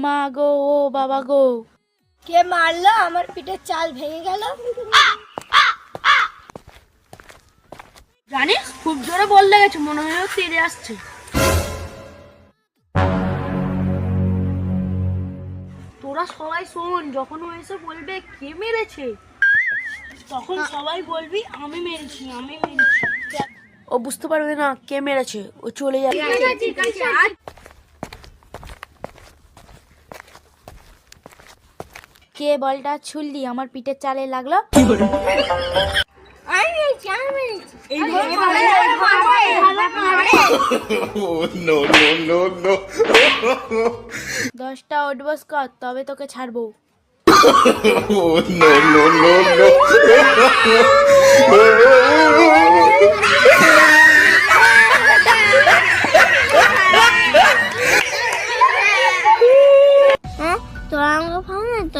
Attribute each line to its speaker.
Speaker 1: মা গো, ও বাবা গো।
Speaker 2: কে মারলো? আমার পিঠের চাল ভেঙে গেল।
Speaker 1: জানিস, খুব জোরে বল লেগেছে, মনে হয় তেড়ে আসছে। তোরা সবাই শোন, যখন ও এসে বলবে কে মেরেছে, তখন সবাই বলবি আমি মেরেছি, আমি মেরেছি। ও বুঝতে পারবে না কে মেরেছে, ও চলে যাবে।
Speaker 2: ঠিক আছে।
Speaker 1: কে বলটা ছুললি আমার পিঠের চালে লাগলো?
Speaker 3: Oh, no, no, no, no.
Speaker 1: 10টা ওঠবস কর, তবে তোকে ছাড়বো।
Speaker 3: Oh, no, no, no, no.
Speaker 2: তোরা আমাকে ভালো না তো